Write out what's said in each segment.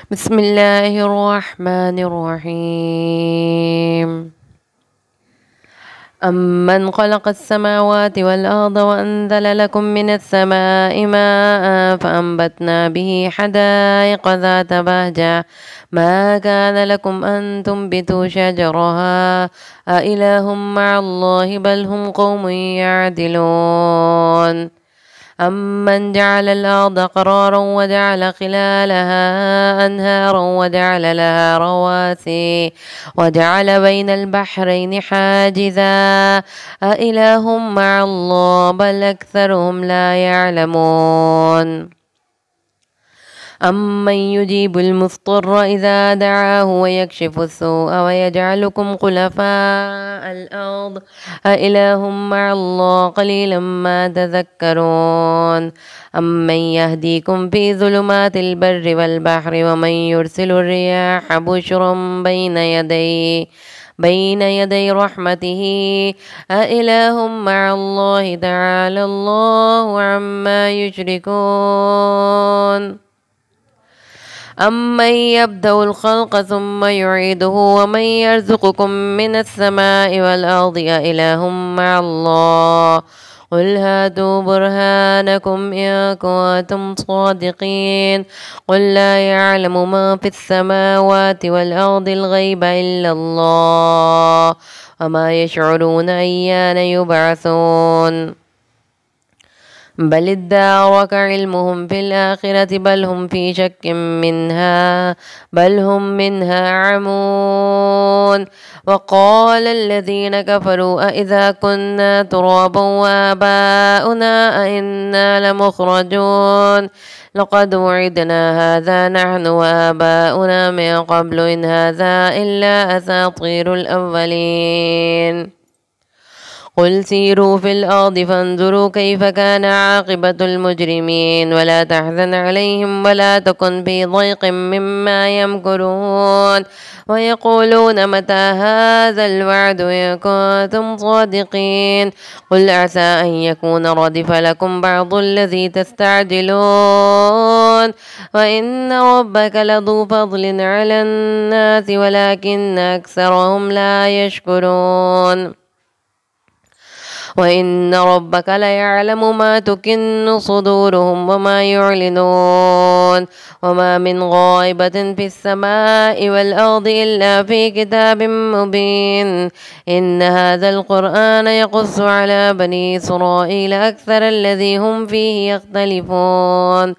بسم الله الرحمن الرحيم. أمن خلق السماوات والأرض وأنزل لكم من السماء ماء فأنبتنا به حدائق ذات بهجة ما كان لكم أن تنبتوا شجرها أإله مع الله بل هم قوم يعدلون. أمن جعل الأرض قرارا وجعل خلالها أنهارا وجعل لها رواسي وجعل بين البحرين حاجزا أإله مع الله بل أكثرهم لا يعلمون. أمن يجيب المضطر إذا دعاه ويكشف السوء ويجعلكم خلفاء الأرض أإله مع الله قليلا ما تذكرون. أمن يهديكم في ظلمات البر والبحر ومن يرسل الرياح بشرا بين يدي رحمته أإله مع الله تعالى الله عما يشركون. أمن يبدأ الخلق ثم يعيده ومن يرزقكم من السماء والأرض أإله مع الله قل هاتوا برهانكم إن كنتم صادقين قل لا يعلم ما في السماوات والأرض الغيب إلا الله وما يشعرون أيان يبعثون. بل ادارك علمهم في الآخرة بل هم في شك منها بل هم منها عمون. وقال الذين كفروا أإذا كنا ترابا وآباؤنا أئنا لمخرجون لقد وعدنا هذا نحن وآباؤنا من قبل إن هذا إلا أساطير الأولين. قل سيروا في الأرض فانظروا كيف كان عاقبة المجرمين ولا تحزن عليهم ولا تكن في ضيق مما يمكرون ويقولون متى هذا الوعد إن كنتم صادقين قل عسى أن يكون ردف لكم بعض الذي تستعجلون وإن ربك لذو فضل على الناس ولكن أكثرهم لا يشكرون. وإن ربك ليعلم ما تكن صدورهم وما يعلنون وما من غائبة في السماء والأرض إلا في كتاب مبين. إن هذا القرآن يقص على بني إسرائيل أكثر الذي هم فيه يختلفون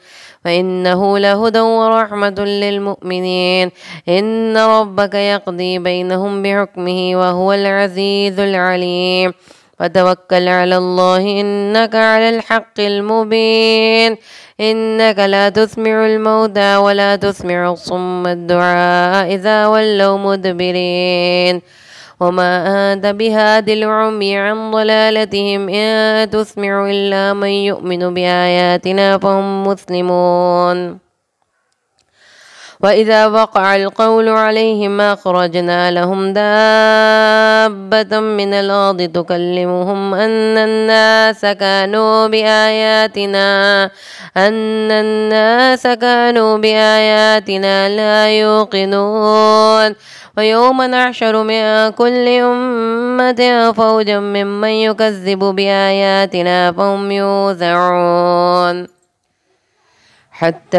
فإنه لهدى ورحمة للمؤمنين. إن ربك يقضي بينهم بحكمه وهو العزيز العليم. وتوكل على الله إنك على الحق المبين. إنك لا تسمع الموتى ولا تسمع الصم الدعاء إذا ولوا مدبرين وما أنت بهاد العمي عن ضلالتهم إن تسمع إلا من يؤمن بآياتنا فهم مسلمون. وإذا وقع القول عليهم أخرجنا لهم دابة من الأرض تكلمهم أن الناس كانوا بآياتنا لا يوقنون. ويوم نحشر من كل أمة فوجا ممن يكذب بآياتنا فهم يوزعون. حتى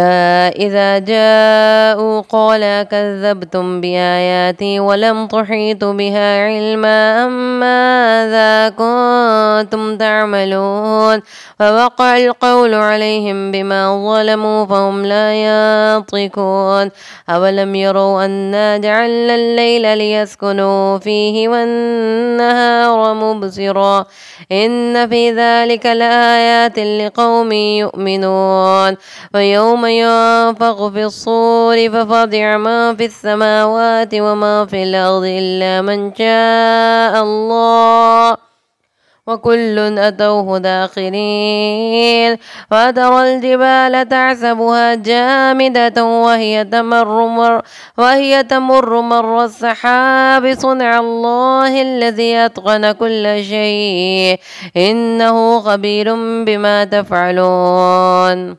إذا جاءوا قال كذبتم بآياتي ولم تحيطوا بها علما أم ماذا كنتم تعملون فوقع القول عليهم بما ظلموا فهم لا ينطقون. أولم يروا أنا جعلنا الليل ليسكنوا فيه والنهار مبصرا إن في ذلك لآيات لقوم يؤمنون. ويوم ينفخ في الصور ففزع من في السماوات وما في الأرض إلا من شاء الله وكل أتوه داخرين. وترى الجبال تحسبها جامدة وهي تمر مر السحاب صنع الله الذي أتقن كل شيء إنه خبير بما تفعلون.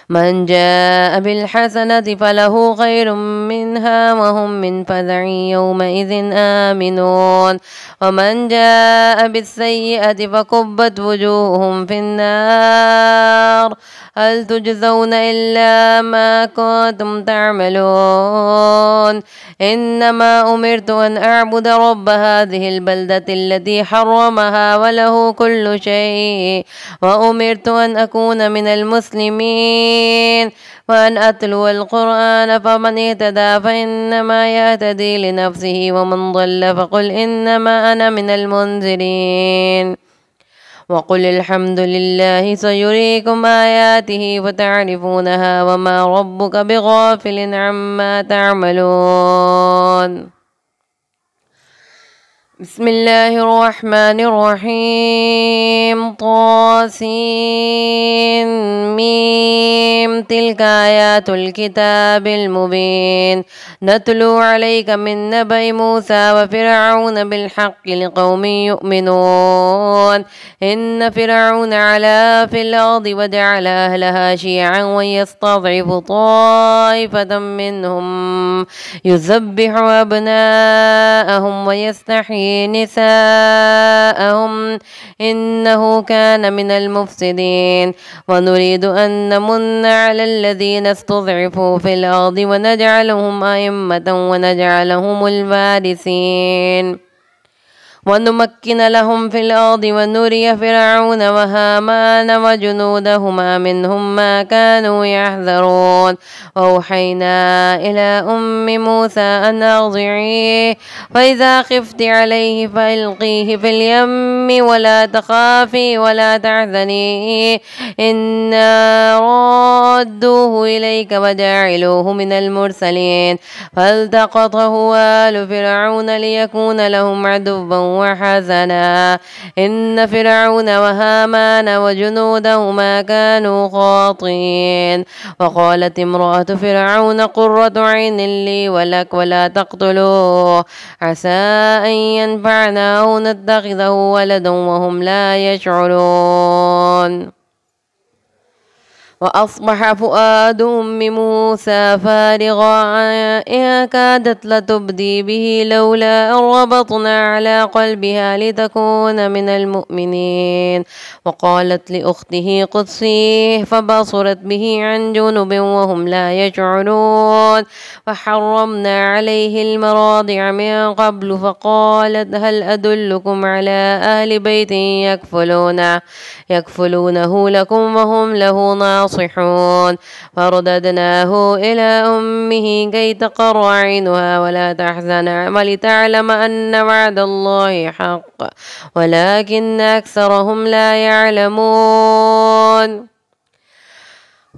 من جاء بالحسنة فله خير منها وهم من فزع يومئذ آمنون ومن جاء بالسيئة فكبت وجوههم في النار هل تجزون إلا ما كنتم تعملون إنما أمرت أن أعبد رب هذه البلدة التي حرمها وله كل شيء وأمرت أن أكون من المسلمين وأن أتلو القرآن فمن اهتدى فإنما يهتدي لنفسه ومن ضل فقل إنما أنا من المنذرين وقل الحمد لله سيريكم آياته فتعرفونها وما ربك بغافل عما تعملون بسم الله الرحمن الرحيم طاسين ميم تلك آيات الكتاب المبين نتلو عليك من نبأ موسى وفرعون بالحق لقوم يؤمنون إن فرعون علا في الأرض وجعل أهلها شيعا ويستضعف طائفة منهم يذبح أبناءهم ويستحيي نساءهم إنه كان من المفسدين ونريد أن نمن على الذين استضعفوا في الأرض ونجعلهم أئمة ونجعلهم الوارثين ونمكن لهم في الأرض ونري فرعون وهامان وجنودهما منهم ما كانوا يحذرون وأوحينا إلى أم موسى أن أرضعيه فإذا خفت عليه فألقيه في اليم ولا تخافي ولا تحزني إنا رادوه إليك وجاعلوه من المرسلين فالتقطه آل فرعون ليكون لهم عدوا وحزنا إن فرعون وهامان وجنودهما كانوا خاطئين وقالت امرأة فرعون قرة عين لي ولك ولا تقتلوه عسى أن ينفعنا أو نتخذه ولدا وهم لا يشعرون وأصبح فؤاد أم موسى فارغا إن كادت لتبدي به لولا أن ربطنا على قلبها لتكون من المؤمنين وقالت لأخته قصيه فبصرت به عن جنب وهم لا يشعرون فحرمنا عليه المراضع من قبل فقالت هل أدلكم على أهل بيت يكفلونه لكم وهم له ناصحون فرددناه إلى أمه كي تقر عينها ولا تحزن ولتعلم أن وعد الله حق ولكن أكثرهم لا يعلمون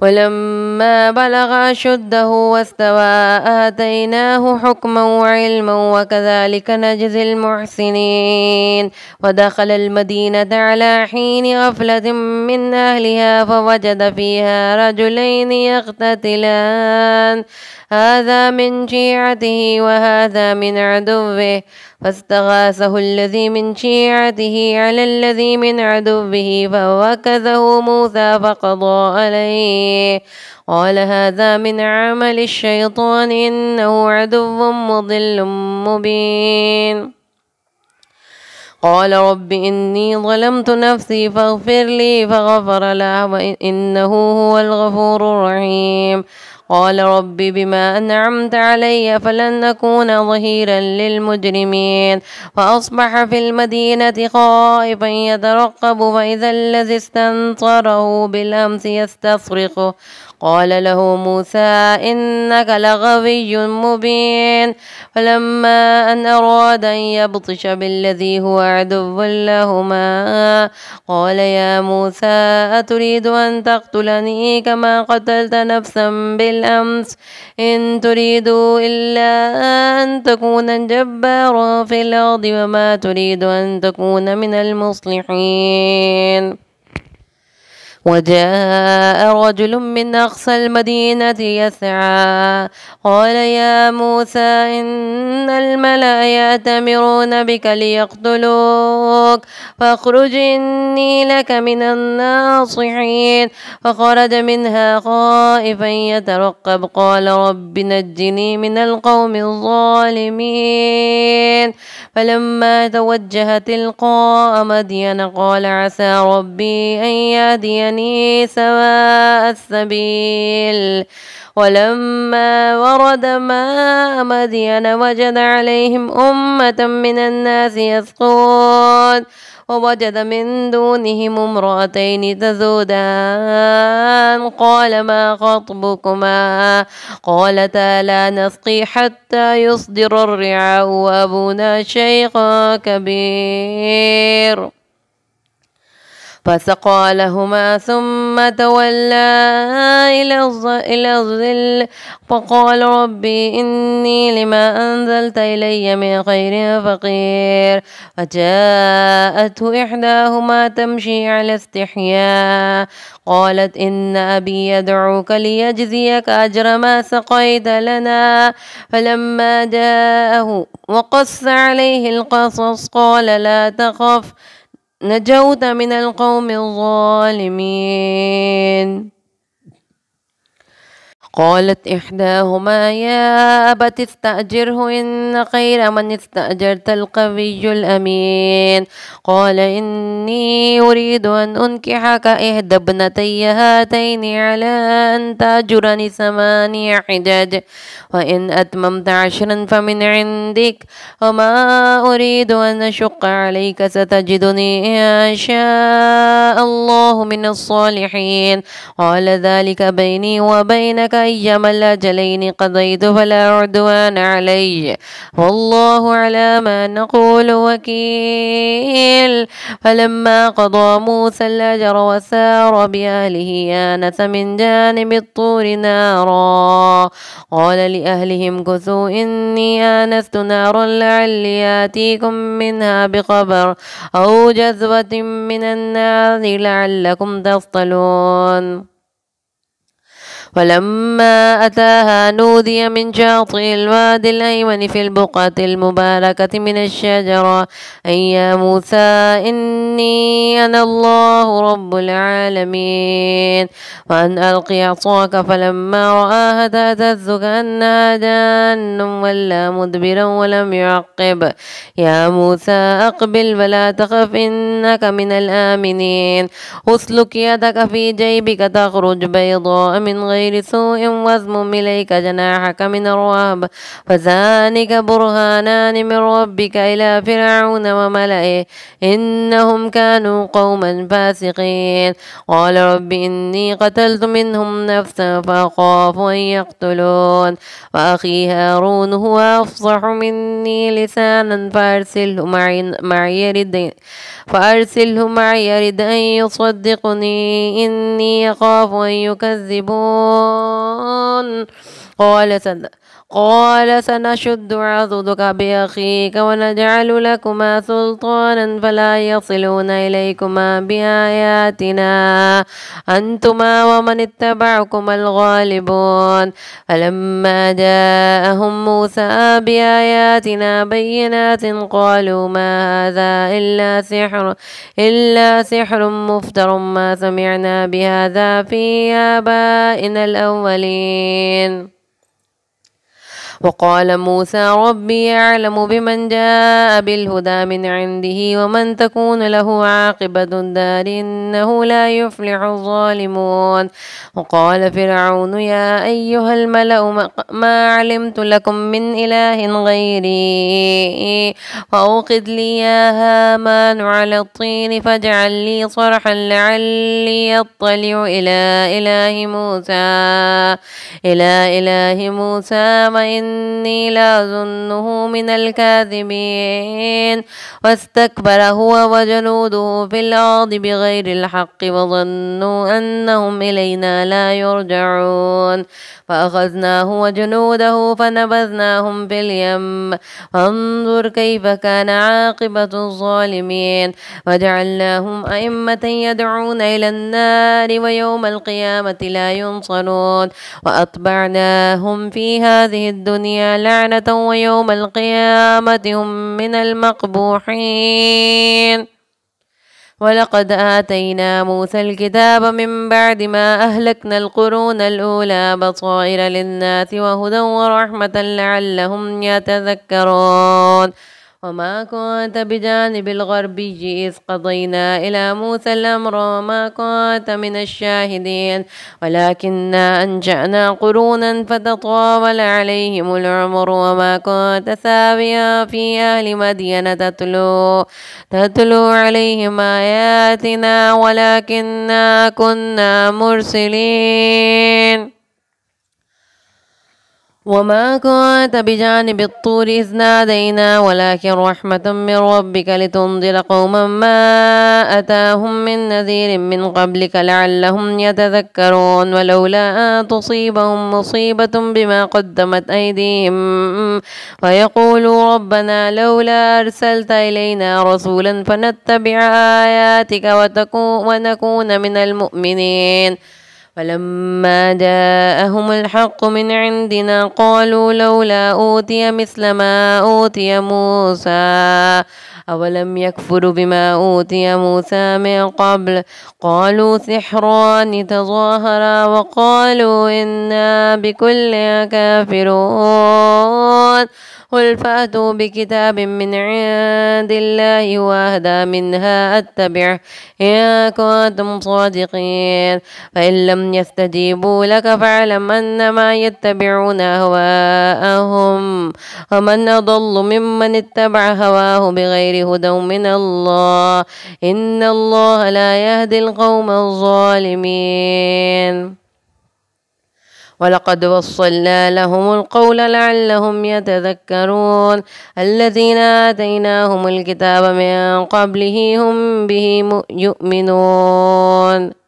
ولما بلغ أشده واستوى آتيناه حكما وعلما وكذلك نجزي المحسنين ودخل المدينة على حين غفلة من أهلها فوجد فيها رجلين يقتتلان هذا من شيعته وهذا من عدوه فاستغاثه الذي من شيعته على الذي من عدوه فوكزه موسى فقضى عليه قال هذا من عمل الشيطان إنه عدو مضل مبين قال رب إني ظلمت نفسي فاغفر لي فغفر له وإنه هو الغفور الرحيم قال رب بما أنعمت علي فلن أكون ظهيرا للمجرمين فأصبح في المدينة خائفا يترقب فإذا الذي استنصره بالأمس يستصرخه قال له موسى إنك لغوي مبين فلما أن أراد أن يبطش بالذي هو عدو لهما قال يا موسى أتريد أن تقتلني كما قتلت نفسا بالأمس إن تريد إلا أن تكون جبارا في الأرض وما تريد أن تكون من المصلحين وجاء رجل من أقصى المدينة يسعى قال يا موسى إن الملأ يأتمرون بك ليقتلوك فاخرج إني لك من الناصحين فخرج منها خائفا يترقب قال رب نجني من القوم الظالمين فلما توجه تلقاء مدين قال عسى ربي أن يهديني سواء السبيل ولما ورد ماء مدين وجد عليهم أمة من الناس يسقون ووجد من دونهم امرأتين تذودان قال ما خطبكما قالتا لا نسقي حتى يصدر الرعاء وأبونا شيخ كبير فسقى لهما ثم تولى إلى الظل فقال ربي إني لما أنزلت إلي من خير فقير فجاءته إحداهما تمشي على استحياء قالت إن أبي يدعوك ليجزيك أجر ما سقيت لنا فلما جاءه وقص عليه القصص قال لا تخف نجوت من القوم الظالمين قالت إحداهما يا أبت استأجره إن خير من استأجرت القوي الأمين قال إني أريد أن أنكحك إحدى ابنتي هاتين على أن تأجرني 8 حجج وإن أتممت 10 فمن عندك وما أريد أن أشق عليك ستجدني إن شاء الله من الصالحين قال ذلك بيني وبينك أيما الأجلين قضيت فلا عدوان علي والله على ما نقول وكيل فلما قضى موسى الأجر وسار بأهله آنس من جانب الطور نارا قال لأهلهم كثوا إني آنست نارا لعلي آتيكم منها بخبر أو جذوة من النار لعلكم تصطلون فلما أتاها نودي من شاطئ الوادي الأيمن في البقعة المباركة من الشجرة أن يا موسى إني أنا الله رب العالمين وأن ألقي عصاك فلما رآها تهتز كأنها جان ولا مدبرا ولم يعقب يا موسى أقبل ولا تخف إنك من الآمنين أسلك يدك في جيبك تخرج بيضاء من غير سوء واضمم إليك جناحك من الرهب فذلك برهانان من ربك إلى فرعون وملئه إنهم كانوا قوما فاسقين قال رب إني قتلت منهم نفسا فأخاف أن يقتلون وأخي هارون هو أفصح مني لسانا فأرسله معي يرد أن يصدقني إني أخاف أن يكذبون قال سنشد عضدك بأخيك ونجعل لكما سلطانا فلا يصلون إليكما بآياتنا أنتما ومن اتبعكما الغالبون فلما جاءهم موسى بآياتنا بينات قالوا ما هذا إلا سحر مفتر ما سمعنا بهذا في آبائنا الأولين وقال موسى ربي أعلم بمن جاء بالهدى من عنده ومن تكون له عاقبة الدار إنه لا يفلح الظالمون وقال فرعون يا أيها الملأ ما علمت لكم من إله غيري فأوقد لي يا هامان على الطين فاجعل لي صرحا لعلي أطلع إلى إله موسى وإن إني لأظنه من الكاذبين واستكبر هو وجنوده في الأرض بغير الحق وظنوا أنهم إلينا لا يرجعون فأخذناه وجنوده فنبذناهم في اليم فانظر كيف كان عاقبة الظالمين وجعلناهم أئمة يدعون إلى النار ويوم القيامة لا ينصرون وأتبعناهم في هذه الدنيا لعنة ويوم القيامة هم من المقبوحين ولقد آتينا موسى الكتاب من بعد ما أهلكنا القرون الأولى بصائر للناس وهدى ورحمة لعلهم يتذكرون وما كنت بجانب الغربي إذ قضينا إلى موسى الأمر وما كنت من الشاهدين ولكننا أنشأنا قرونا فتطاول عليهم العمر وما كنت ثاويا في أهل مدين تتلو عليهم آياتنا ولكننا كنا مرسلين وما كنت بجانب الطور إذ نادينا ولكن رحمة من ربك لتنذر قوما ما أتاهم من نذير من قبلك لعلهم يتذكرون ولولا أن تصيبهم مصيبة بما قدمت أيديهم فيقولوا ربنا لولا أرسلت إلينا رسولا فنتبع آياتك ونكون من المؤمنين فلما جاءهم الحق من عندنا قالوا لولا أوتي مثل ما أوتي موسى أولم يكفروا بما أوتي موسى من قبل قالوا سحران تظاهرا وقالوا إنا بكل كافرون قل فأتوا بكتاب من عند الله وأهدى منها أتبعه إن كنتم صادقين فإن لم يستجيبوا لك فاعلم أنما يتبعون أهواءهم ومن أضل ممن اتبع هواه بغير هدى من الله إن الله لا يهدي القوم الظالمين ولقد وصلنا لهم القول لعلهم يتذكرون الذين آتيناهم الكتاب من قبله هم به يؤمنون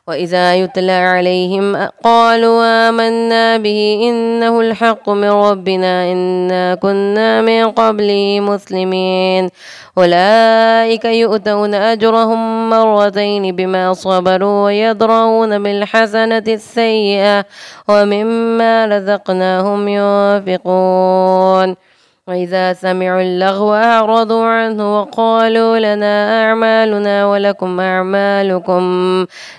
وإذا يتلى عليهم قالوا آمنا به إنه الحق من ربنا إنا كنا من قبله مسلمين أولئك يؤتون أجرهم مرتين بما صبروا ويدرؤون بالحسنة السيئة ومما رزقناهم ينفقون وإذا سمعوا اللغو أعرضوا عنه وقالوا لنا أعمالنا ولكم أعمالكم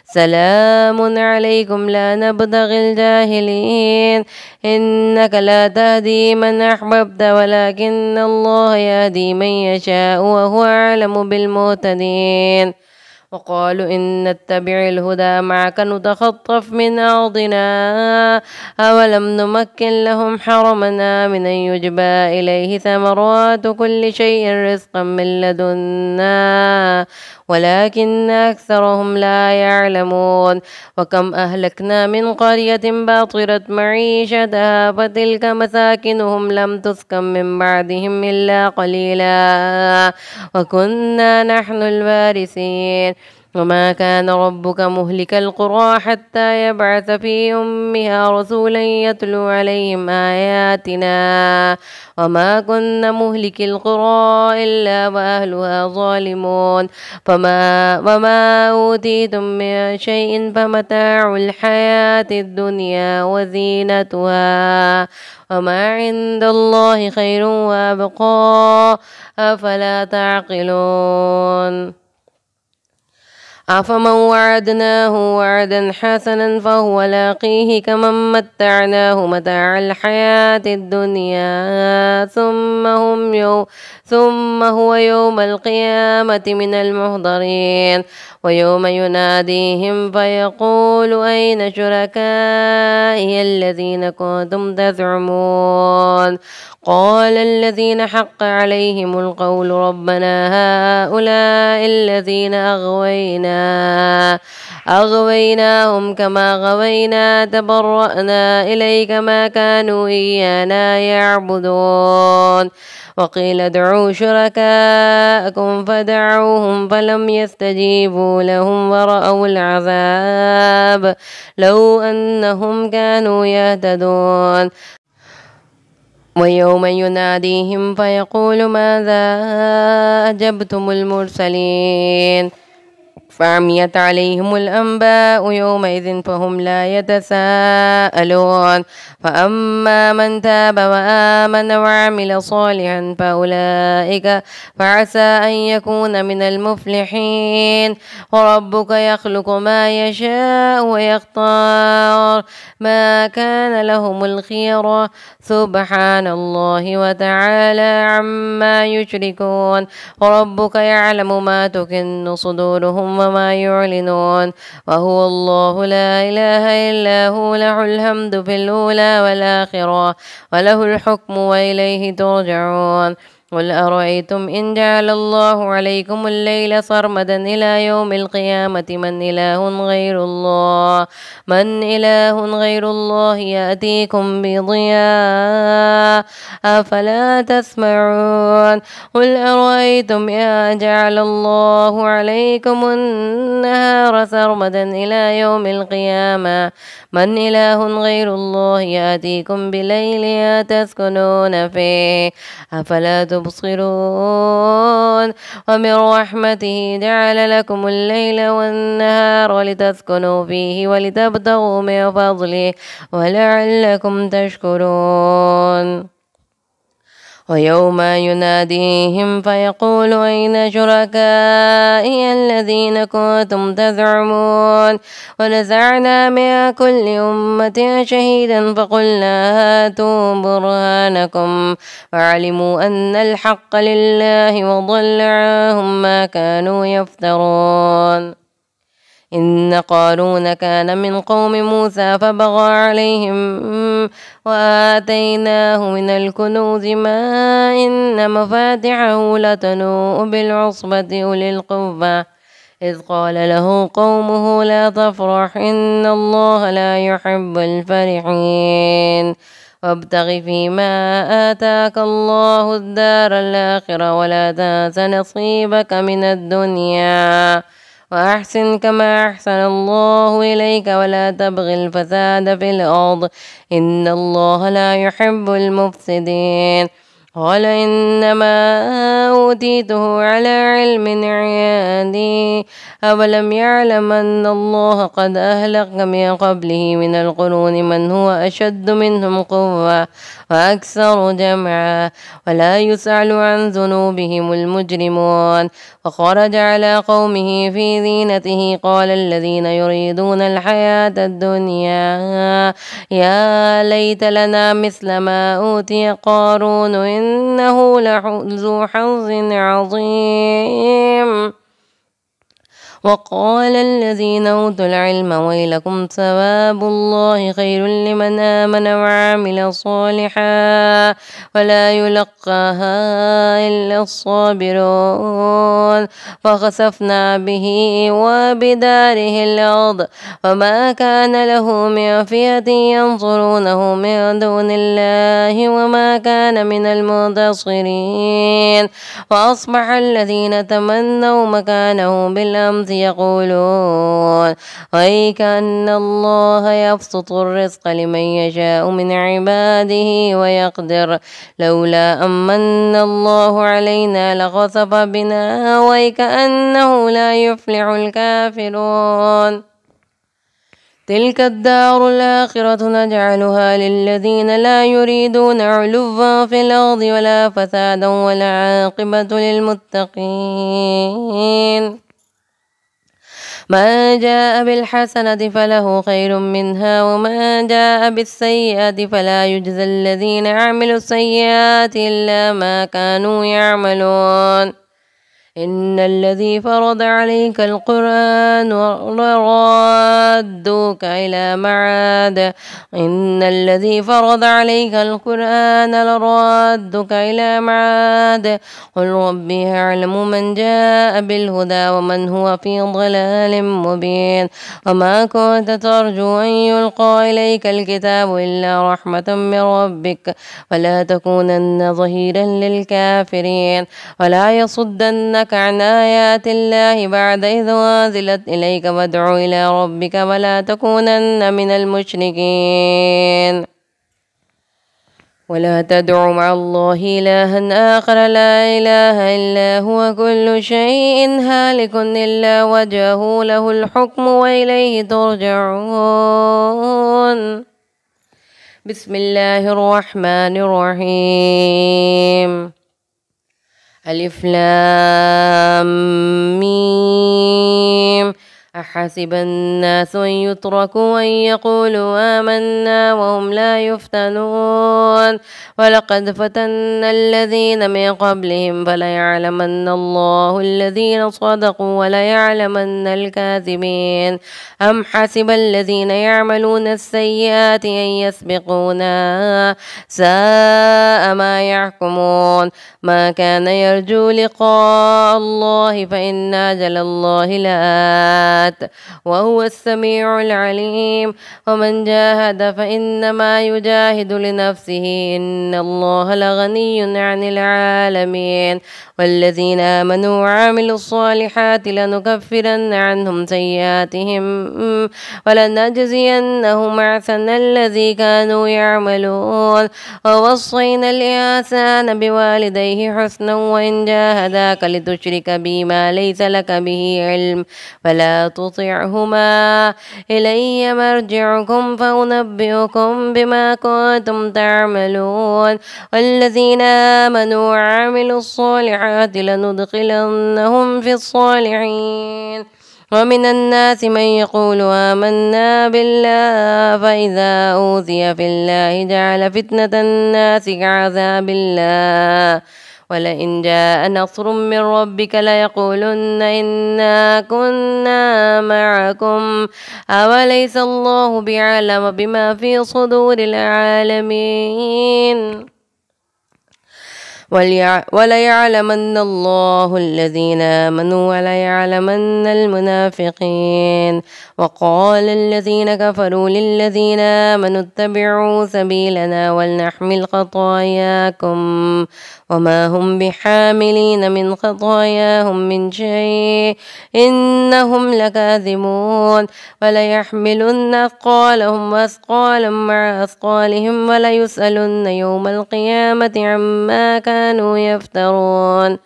سلام عليكم لا نبتغي الجاهلين إنك لا تهدي من أحببت ولكن الله يهدي من يشاء وهو أعلم بالمهتدين وقالوا إن نتبع الهدى معك نتخطف من أرضنا أولم نمكن لهم حرمنا من أن يجبى إليه ثمرات كل شيء رزقا من لدنا ولكن أكثرهم لا يعلمون وكم أهلكنا من قرية باطرت معيشتها فتلك مساكنهم لم تسكن من بعدهم إلا قليلا وكنا نحن الوارثين وما كان ربك مهلك القرى حتى يبعث في أمها رسولا يتلو عليهم آياتنا وما كنا مهلك القرى إلا وأهلها ظالمون وما أوتيتم من شيء فمتاع الحياة الدنيا وزينتها وما عند الله خير وأبقى أفلا تعقلون أفمن وعدناه وعدا حسنا فهو لاقيه كمن متعناه متاع الحياة الدنيا ثم هو يوم القيامة من المحضرين ويوم يناديهم فيقول أين شركائي الذين كنتم تزعمون قال الذين حق عليهم القول ربنا هؤلاء الذين أغوينا أغويناهم كما غوينا تبرأنا إليك ما كانوا إيانا يعبدون وقيل ادعوا شركاءكم فدعوهم فلم يستجيبوا لهم ورأوا العذاب لو أنهم كانوا يهتدون ويوم يناديهم فيقول ماذا أجبتم المرسلين فعميت عليهم الأنباء يومئذ فهم لا يتساءلون فأما من تاب وآمن وعمل صالحا فأولئك فعسى أن يكون من المفلحين وربك يخلق ما يشاء ويختار ما كان لهم الخيرة سبحان الله وتعالى عما يشركون وربك يعلم ما تكن صدورهم وما يعلنون وهو الله لا إله إلا هو له الحمد في الأولى والآخرة وله الحكم وإليه ترجعون قل أرأيتم إن جعل الله عليكم الليل سرمدا إلى يوم القيامة من إله غير الله يأتيكم بضياء أفلا تسمعون قل أرأيتم إن جعل الله عليكم النهار سرمدا إلى يوم القيامة من إله غير الله يأتيكم بليل تسكنون فيه أفلا تبصرون ومن رحمته جعل لكم الليل والنهار ولتسكنوا فيه ولتبتغوا من فضله ولعلكم تشكرون ويوم يناديهم فيقول أين شركائي الذين كنتم تزعمون ونزعنا من كل أمة شهيدا فقلنا هاتوا برهانكم فعلموا أن الحق لله وضل عنهم ما كانوا يفترون إن قارون كان من قوم موسى فبغى عليهم وآتيناه من الكنوز ما إن مفاتحه لتنوء بالعصبة أولي القوة إذ قال له قومه لا تفرح إن الله لا يحب الفرحين وابتغ فيما آتاك الله الدار الآخرة ولا تنس نصيبك من الدنيا وأحسن كما أحسن الله إليك ولا تبغ الفساد في الأرض إن الله لا يحب المفسدين قال إنما أوتيته على علم عندي أولم يعلم أن الله قد أهلك من قبله من القرون من هو أشد منهم قوة وأكثر جمعا ولا يسأل عن ذنوبهم المجرمون وخرج على قومه في زينته قال الذين يريدون الحياة الدنيا يا ليت لنا مثل ما أوتي قارون إنه لذو حظ عظيم وقال الذين أوتوا العلم ويلكم ثواب الله خير لمن آمن وعمل صالحا ولا يلقاها إلا الصابرون فخسفنا به وبداره الأرض وما كان له من فئة ينصرونه من دون الله وما كان من المنتصرين وأصبح الذين تمنوا مكانه بالأمس يقولون ويك أن الله يبسط الرزق لمن يشاء من عباده ويقدر لولا أمن الله علينا لخسف بنا ويك أنه لا يفلح الكافرون تلك الدار الآخرة نجعلها للذين لا يريدون علوا في الأرض ولا فسادا والعاقبة للمتقين من جاء بالحسنة فله خير منها ومن جاء بالسيئة فلا يجزى الذين عملوا السيئات إلا ما كانوا يعملون إن الذي فرض عليك القرآن لرادك إلى معاد إن الذي فرض عليك القرآن لرادك إلى معاد قل ربي أعلم من جاء بالهدى ومن هو في ضلال مبين وما كنت ترجو أن يلقى إليك الكتاب إلا رحمة من ربك ولا تكونن ظهيرا للكافرين ولا يصدنك عن آيات الله بعد إذ أنزلت إليك وادع إلى ربك ولا تكونن من المشركين ولا تدع مع الله إلها آخر لا إله إلا هو كل شيء هالك إلا وجهه له الحكم وإليه ترجعون بسم الله الرحمن الرحيم ألف لام ميم أحسب الناس أن يتركوا أن يقولوا آمنا وهم لا يفتنون ولقد فتنا الذين من قبلهم فليعلمن الله الذين صدقوا وليعلمن الكاذبين أم حسب الذين يعملون السيئات أن يسبقونا ساء ما يحكمون ما كان يرجو لقاء الله فإن أجل الله لآت وهو السميع العليم ومن جاهد فإنما يجاهد لنفسه إن الله لغني عن العالمين والذين آمنوا وعملوا الصالحات لنكفرن عنهم سيئاتهم ولنجزينهم أحسن الذي كانوا يعملون ووصينا الإنسان بوالديه حسنا وإن جاهداك لتشرك بي ما ليس لك به علم فلا تطعهما إلي مرجعكم فأنبئكم بما كنتم تعملون والذين آمنوا وعملوا الصالحات لندخلنهم في الصالحين ومن الناس من يقول آمنا بالله فإذا أوذي في الله جعل فتنة الناس كعذاب الله ولئن جاء نصر من ربك ليقولن إنا كنا معكم أوليس الله بعلم بما في صدور العالمين وليعلمن الله الذين آمنوا وليعلمن المنافقين وقال الذين كفروا للذين آمنوا اتبعوا سبيلنا ولنحمل خطاياكم وما هم بحاملين من خطاياهم من شيء إنهم لكاذبون وليحملن أثقالهم وأثقالا مع أثقالهم وليسألن يوم القيامة عما كانوا يفترون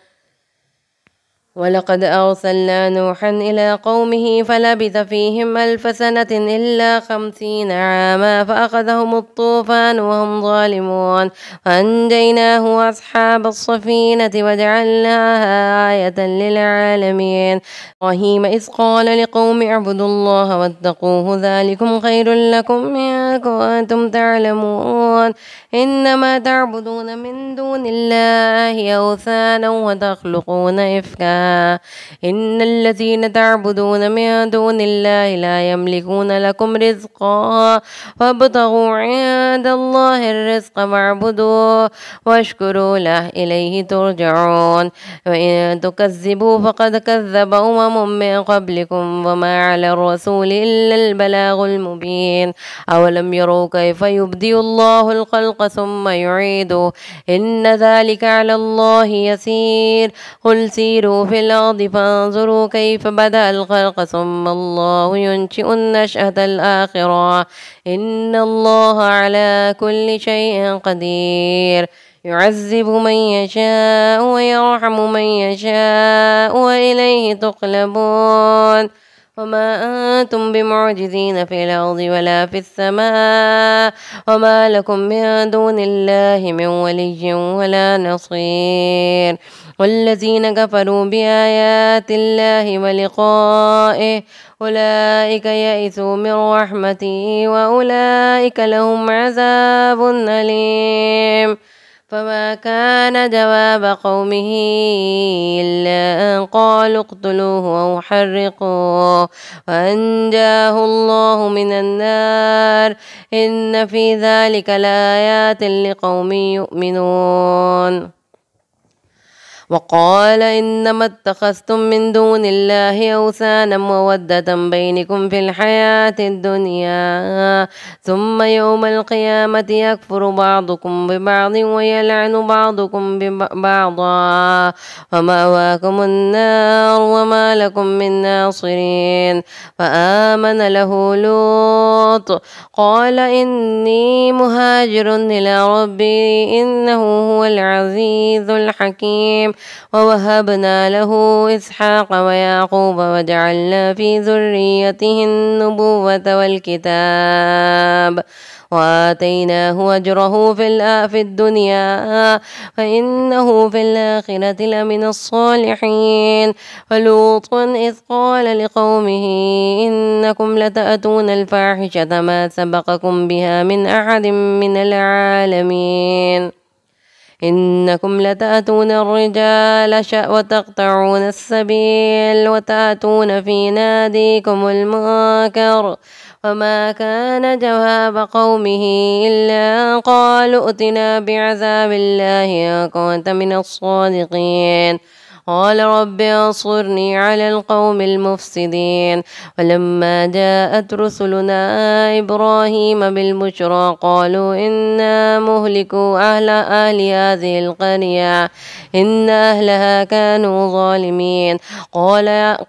ولقد أرسلنا نوحا إلى قومه فلبث فيهم 1000 سنة إلا 50 عاما فأخذهم الطوفان وهم ظالمون وأنجيناه وأصحاب السفينة وجعلناها آية للعالمين إبراهيم إذ قال لقوم اعبدوا الله واتقوه ذلكم خير لكم إن كنتم تعلمون إنما تعبدون من دون الله أوثانا وتخلقون إفكا إن الذين تعبدون من دون الله لا يملكون لكم رزقا فابتغوا عند الله الرزق واعبدوه واشكروا له إليه ترجعون وإن تكذبوا فقد كذب من قبلكم وما على الرسول إلا البلاغ المبين أولم يروا كيف يبدئ الله الخلق ثم يعيده إن ذلك على الله يسير قل سيروا في الأرض فانظروا كيف بدأ الخلق ثم الله ينشئ النشأة الآخرة إن الله على كل شيء قدير يعذب من يشاء ويرحم من يشاء وإليه تقلبون وما أنتم بمعجزين في الأرض ولا في السماء وما لكم من دون الله من ولي ولا نصير والذين كفروا بآيات الله ولقائه أولئك يئسوا من رحمته وأولئك لهم عذاب أليم فما كان جواب قومه إلا أن قالوا اقتلوه أو حرقوه وأنجاه الله من النار إن في ذلك لآيات لقوم يؤمنون. وقال إنما اتخذتم من دون الله أوثانا مودة بينكم في الحياة الدنيا ثم يوم القيامة يكفر بعضكم ببعض ويلعن بعضكم بعضا ومأواكم النار وما لكم من ناصرين. فآمن له لوط قال إني مهاجر إلى ربي إنه هو العزيز الحكيم. ووهبنا له إسحاق ويعقوب وجعلنا في ذريته النبوة والكتاب وآتيناه أجره في الدنيا فإنه في الآخرة لمن الصالحين. ولوطا إذ قال لقومه إنكم لتأتون الفاحشة ما سبقكم بها من أحد من العالمين إنكم لتأتون الرجال وتقطعون السبيل وتأتون في ناديكم المنكر. وما كان جواب قومه إلا أن قالوا ائتنا بعذاب الله إن كنت من الصادقين. قال رب انصرني على القوم المفسدين. ولما جاءت رسلنا إبراهيم بالبشرى قالوا إنا مهلكوا أهل هذه القرية إن أهلها كانوا ظالمين.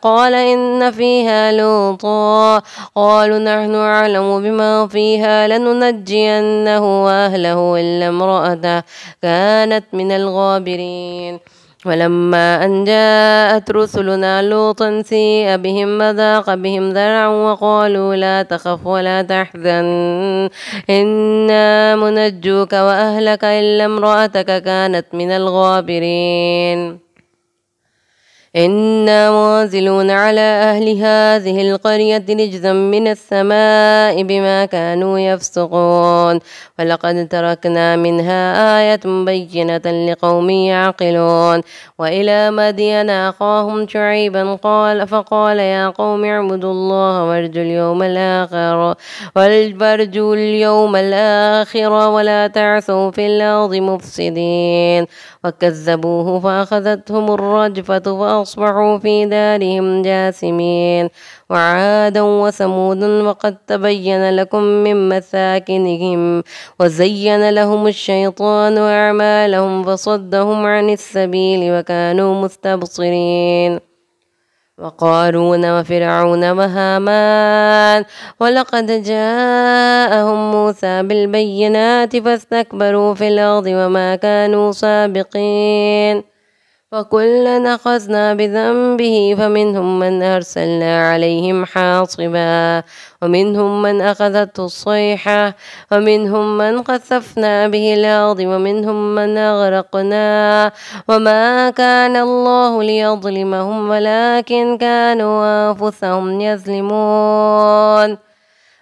قال إن فيها لوطا قالوا نحن أعلم بما فيها لننجينه وأهله إلا امرأته كانت من الغابرين. ولما أن جاءت رسلنا لوطا سيء بهم وضاق بهم ذرعا وقالوا لا تخف ولا تحزن إنا منجوك وأهلك إلا امرأتك كانت من الغابرين. إنا منزلون على أهل هذه القرية رجزا من السماء بما كانوا يفسقون. ولقد تركنا منها آية بينة لقوم يعقلون. وإلى مدين أخاهم شعيبا فقال يا قوم اعبدوا الله وارجوا اليوم الآخر ولا تعثوا في الأرض مفسدين. وكذبوه فأخذتهم الرجفة فأصبحوا في دارهم جاثمين. وعادا وثمود وقد تبين لكم من مساكنهم وزين لهم الشيطان أعمالهم فصدهم عن السبيل وكانوا مستبصرين. وقارون وفرعون وهامان ولقد جاءهم موسى بالبينات فاستكبروا في الأرض وما كانوا سابقين. وكلا أخذنا بذنبه فمنهم من أرسلنا عليهم حاصبا ومنهم من أخذته الصيحة ومنهم من خسفنا به الأرض ومنهم من أغرقنا. وما كان الله ليظلمهم ولكن كانوا أنفسهم يظلمون.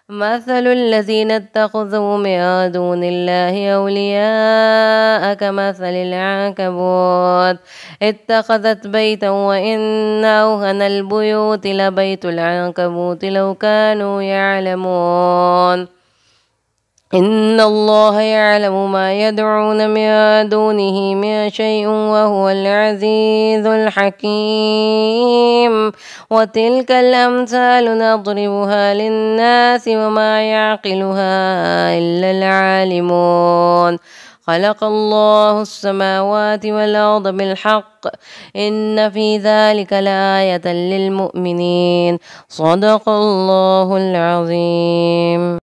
مثل الذين اتخذوا من دون الله أولياء كمثل العنكبوت اتخذت بيتا وإن أوهن البيوت لبيت العنكبوت لو كانوا يعلمون. إن الله يعلم ما يدعون من دونه من شيء وهو العزيز الحكيم. وتلك الأمثال نضربها للناس وما يعقلها إلا العالمون. خلق الله السماوات والأرض بالحق إن في ذلك لآية للمؤمنين. صدق الله العظيم.